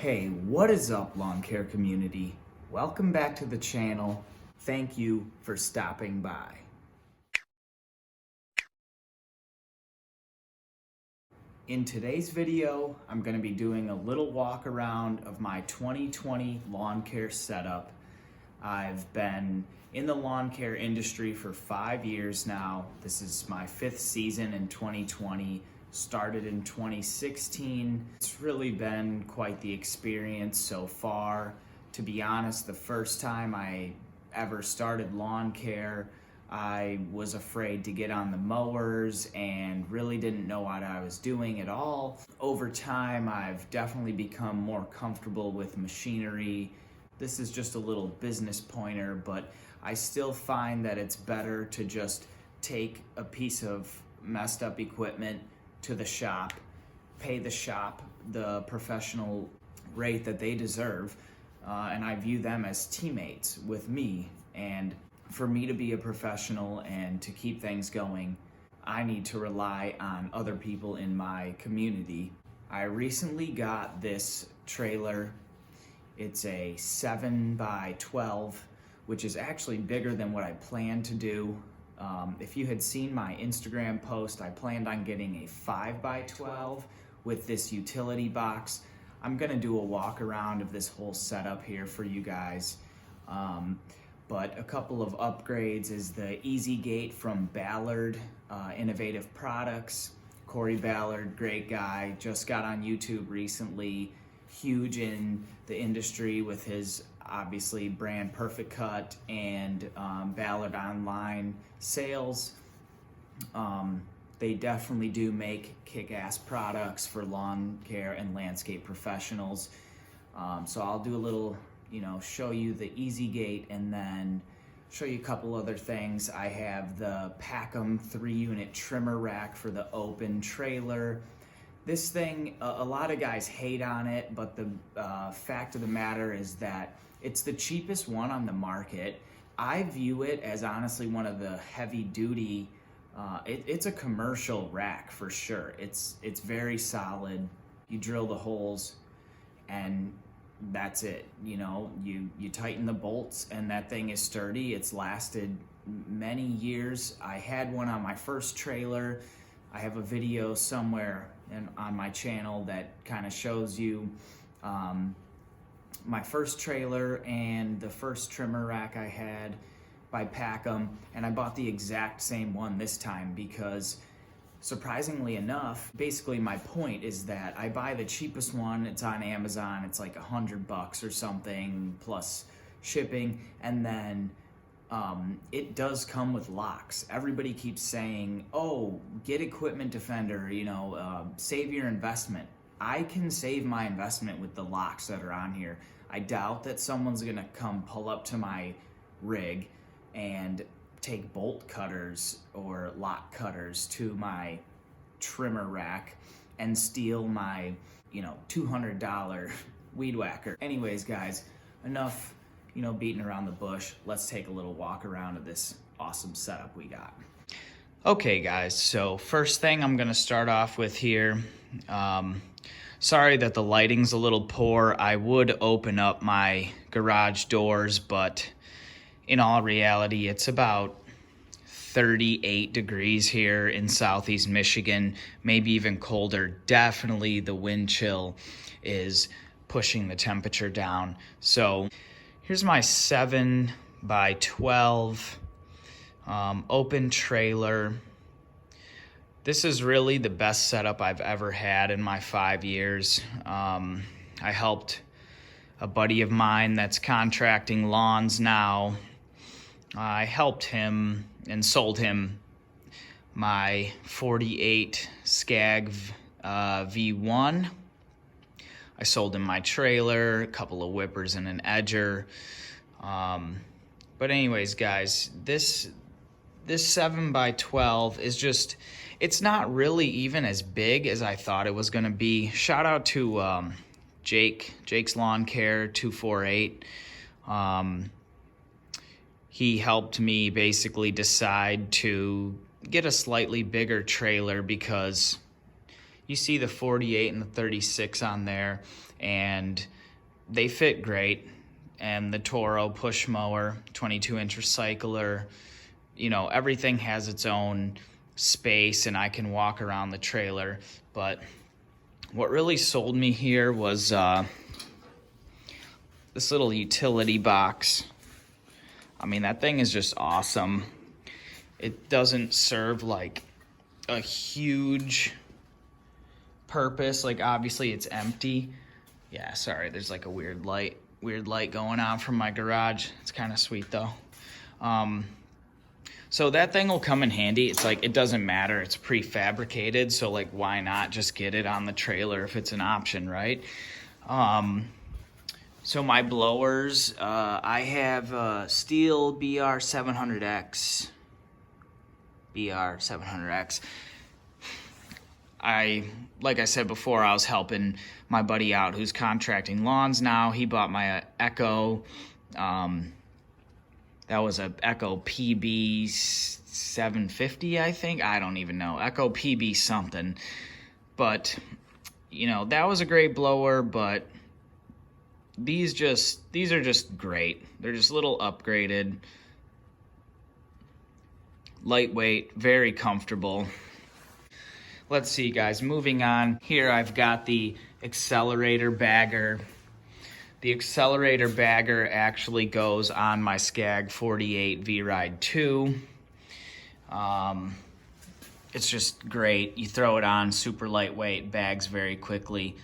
Hey, what is up, lawn care community? Welcome back to the channel. Thank you for stopping by. In today's video, I'm going to be doing a little walk around of my 2020 lawn care setup. I've been in the lawn care industry for 5 years now. This is my 5th season in 2020. Started in 2016. It's really been quite the experience so far. To be honest, the first time I ever started lawn care, I was afraid to get on the mowers and really didn't know what I was doing at all. Over time, I've definitely become more comfortable with machinery. This is just a little business pointer, but I still find that it's better to just take a piece of messed up equipment to the shop, pay the shop the professional rate that they deserve, and I view them as teammates with me. And for me to be a professional and to keep things going, I need to rely on other people in my community. I recently got this trailer. It's a 7x12, which is actually bigger than what I planned to do. If you had seen my Instagram post, I planned on getting a 5x12 with this utility box. I'm gonna do a walk around of this whole setup here for you guys. But a couple of upgrades is the EZ Gate from Ballard Innovative Products. Corey Ballard, great guy, just got on YouTube recently, huge in the industry with his obviously brand Perfect Cut and Ballard online sales. They definitely do make kick-ass products for lawn care and landscape professionals. So I'll do a little, show you the EZ Gate and then show you a couple other things. I have the Packem 3-unit trimmer rack for the open trailer. This thing, a lot of guys hate on it, but the fact of the matter is that it's the cheapest one on the market. I view it as honestly one of the heavy duty, it's a commercial rack for sure. It's very solid. You drill the holes and that's it. You tighten the bolts and that thing is sturdy. It's lasted many years. I had one on my first trailer. I have a video somewhere on my channel that kind of shows you my first trailer and the first trimmer rack I had by Packem, and I bought the exact same one this time because surprisingly enough, basically my point is that I buy the cheapest one. It's on Amazon. It's like $100 or something plus shipping, and then it does come with locks. Everybody keeps saying, oh, get Equipment Defender, save your investment. I can save my investment with the locks that are on here. I doubt that someone's gonna come pull up to my rig and take bolt cutters or lock cutters to my trimmer rack and steal my, $200 weed whacker. Anyways, guys, enough, beating around the bush. Let's take a little walk around of this awesome setup we got. Okay, guys, so first thing I'm gonna start off with here, sorry that the lighting's a little poor. I would open up my garage doors, but in all reality, it's about 38 degrees here in Southeast Michigan, maybe even colder. Definitely the wind chill is pushing the temperature down. So here's my 7x12 open trailer. This is really the best setup I've ever had in my 5 years. I helped a buddy of mine that's contracting lawns now. I helped him and sold him my 48 SCAG V1. I sold him my trailer, a couple of whippers and an edger. But anyways, guys, this 7x12 is just, it's not really even as big as I thought it was gonna be. Shout out to Jake's Lawn Care 248. He helped me basically decide to get a slightly bigger trailer because you see the 48 and the 36 on there, and they fit great. And the Toro push mower, 22-inch recycler, you know, everything has its own space and I can walk around the trailer. But what really sold me here was this little utility box. I mean, that thing is just awesome. It doesn't serve like a huge purpose. Like, obviously it's empty. Yeah, sorry, there's like a weird light going on from my garage. It's kind of sweet though. So that thing will come in handy. It's like, it doesn't matter, it's prefabricated, so like, why not just get it on the trailer if it's an option, right? So my blowers, I have STIHL BR 700X. BR 700X. Like I said before, I was helping my buddy out who's contracting lawns now. He bought my Echo. That was a Echo PB 750, I think. I don't even know. Echo PB something. But, you know, that was a great blower, but these are just great. They're just a little upgraded. Lightweight, very comfortable. Let's see, guys, moving on. Here I've got the Accelerator Bagger. The Accelerator Bagger actually goes on my SCAG 48 V-Ride 2. It's just great. You throw it on, super lightweight, bags very quickly.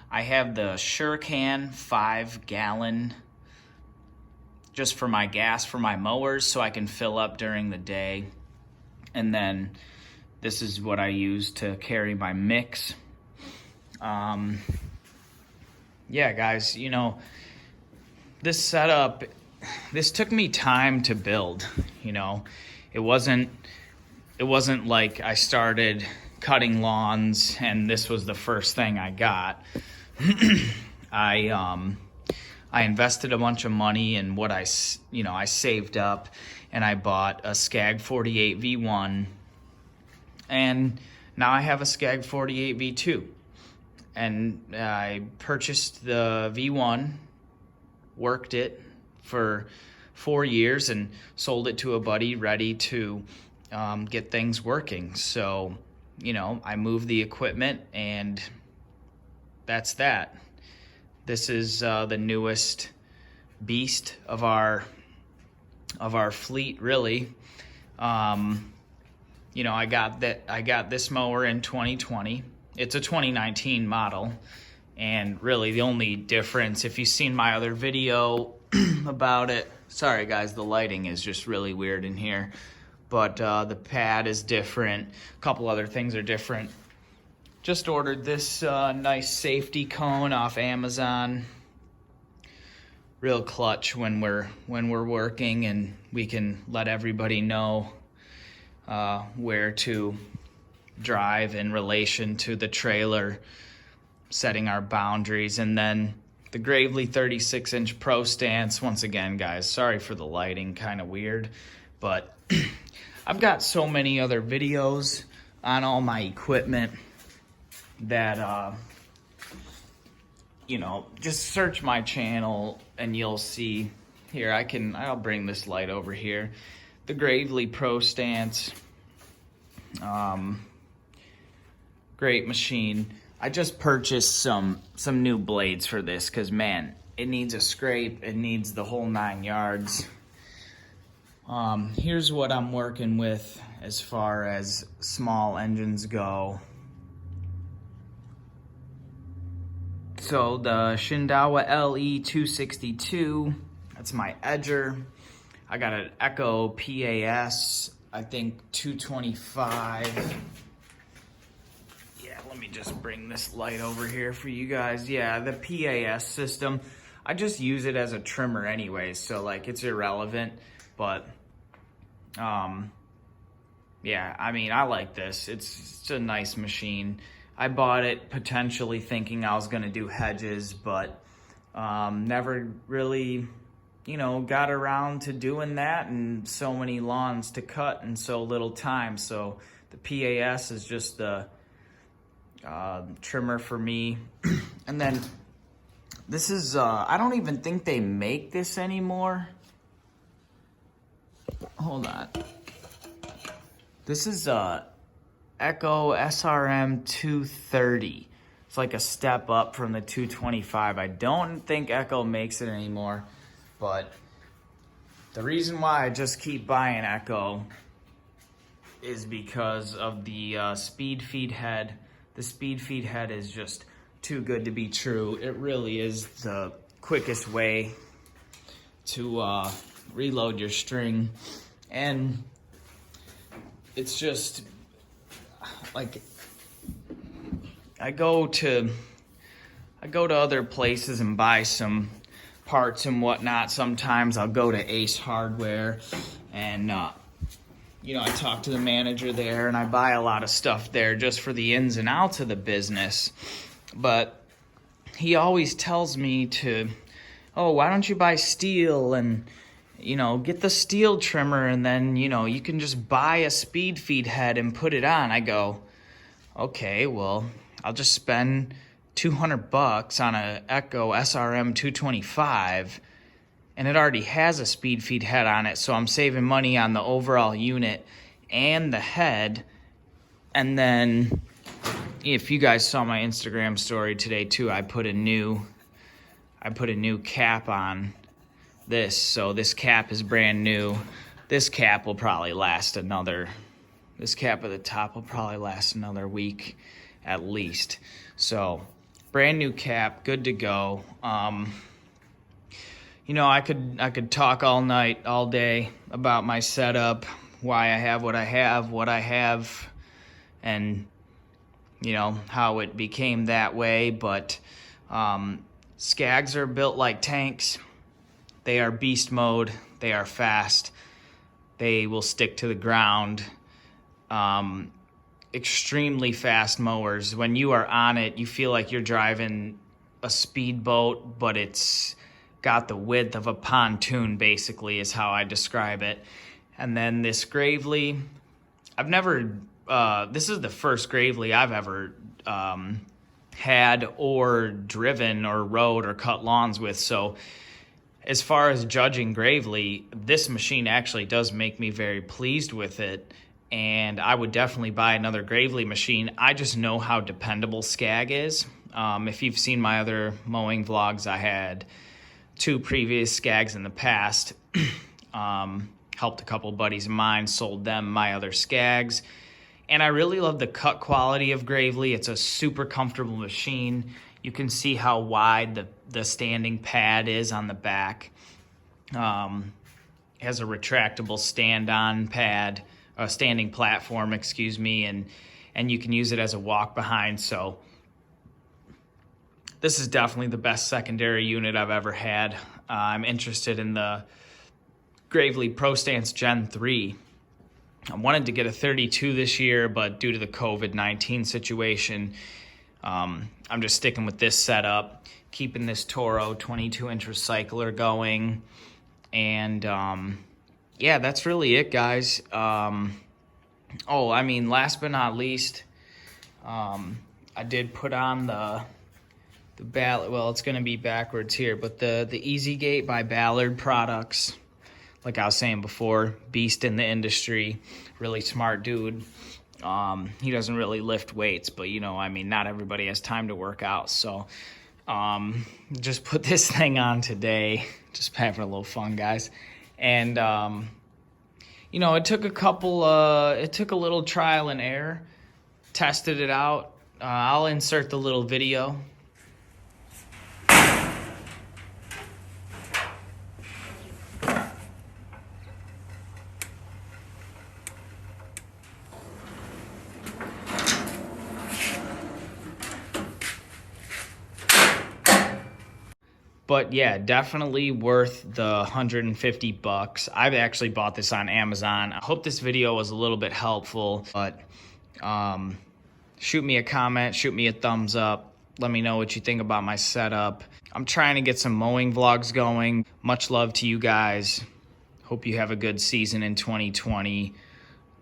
I have the SureCan 5-gallon just for my gas for my mowers so I can fill up during the day. And then this is what I use to carry my mix. Yeah, guys, you know, this setup, this took me time to build, you know. It wasn't like I started cutting lawns and this was the first thing I got. I invested a bunch of money in what I saved up, and I bought a SCAG 48 V1, and now I have a SCAG 48 V2. And I purchased the V1, worked it for 4 years, and sold it to a buddy ready to get things working. So, you know, I moved the equipment, and that's that. This is the newest beast of our fleet, really. You know, I got this mower in 2020. It's a 2019 model, and really the only difference, if you've seen my other video about it, sorry guys, the lighting is just really weird in here, but the pad is different, a couple other things are different. Just ordered this nice safety cone off Amazon. Real clutch when we're working, and we can let everybody know where to drive in relation to the trailer, setting our boundaries. And then the Gravely 36-inch Pro Stance. Once again, guys, sorry for the lighting, kind of weird, but I've got so many other videos on all my equipment that you know, just search my channel and you'll see. Here, I'll bring this light over here. The Gravely Pro Stance, great machine. I just purchased some new blades for this because, man, it needs a scrape. It needs the whole 9 yards. Here's what I'm working with as far as small engines go. So the Shindaiwa LE262, that's my edger. I got an Echo PAS, I think 225. Yeah, let me just bring this light over here for you guys. Yeah, the PAS system, I just use it as a trimmer anyways, so like it's irrelevant, but yeah, I mean, I like this. It's a nice machine. I bought it potentially thinking I was gonna do hedges, but never really, you know, got around to doing that, and so many lawns to cut in so little time. So the PAS is just the trimmer for me. And then This is, I don't even think they make this anymore. Hold on. This is Echo SRM 230. It's like a step up from the 225. I don't think Echo makes it anymore, but the reason why I just keep buying Echo is because of the speed feed head. The speed feed head is just too good to be true. It really is the quickest way to reload your string, and it's just like I go to other places and buy some parts and whatnot. Sometimes I'll go to Ace Hardware and you know, I talk to the manager there and I buy a lot of stuff there just for the ins and outs of the business. But he always tells me to, oh, why don't you buy STIHL and, you know, get the STIHL trimmer and then, you know, you can just buy a speed feed head and put it on. I go, okay, well, I'll just spend $200 on a Echo SRM 225 and it already has a speed feed head on it, so I'm saving money on the overall unit and the head. And then if you guys saw my Instagram story today too, I put a new cap on this, so this cap is brand new. This cap will probably last this cap at the top will probably last another week at least. So brand new cap, good to go. You know, I could talk all night, all day about my setup, why I have what I have, and, you know, how it became that way. But SCAGs are built like tanks. They are beast mode. They are fast. They will stick to the ground. Extremely fast mowers. When you are on it, you feel like you're driving a speedboat, but it's got the width of a pontoon, basically, is how I describe it. And then this Gravely, this is the first Gravely I've ever had or driven or rode or cut lawns with. So as far as judging Gravely, this machine actually does make me very pleased with it. And I would definitely buy another Gravely machine. I just know how dependable SCAG is. If you've seen my other mowing vlogs, I had 2 previous SCAGs in the past. Helped a couple buddies of mine, sold them my other SCAGs. And I really love the cut quality of Gravely. It's a super comfortable machine. You can see how wide the standing pad is on the back. It has a retractable stand-on pad, a standing platform, excuse me, and you can use it as a walk behind. So this is definitely the best secondary unit I've ever had. I'm interested in the Gravely ProStance Gen 3. I wanted to get a 32 this year, but due to the COVID-19 situation, I'm just sticking with this setup, keeping this Toro 22-inch recycler going. And yeah, that's really it, guys. Oh, I mean, last but not least, I did put on the Ballard, well, it's going to be backwards here, but the EZ Gate by Ballard products. Like I was saying before, beast in the industry, really smart dude. He doesn't really lift weights, but, you know, I mean, not everybody has time to work out. So just put this thing on today. Just having a little fun, guys. And, you know, it took a little trial and error. Tested it out. I'll insert the little video. But yeah, definitely worth the $150. I've actually bought this on Amazon. I hope this video was a little bit helpful, but shoot me a comment, shoot me a thumbs up. Let me know what you think about my setup. I'm trying to get some mowing vlogs going. Much love to you guys. Hope you have a good season in 2020.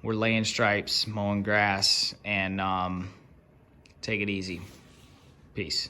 We're laying stripes, mowing grass, and take it easy. Peace.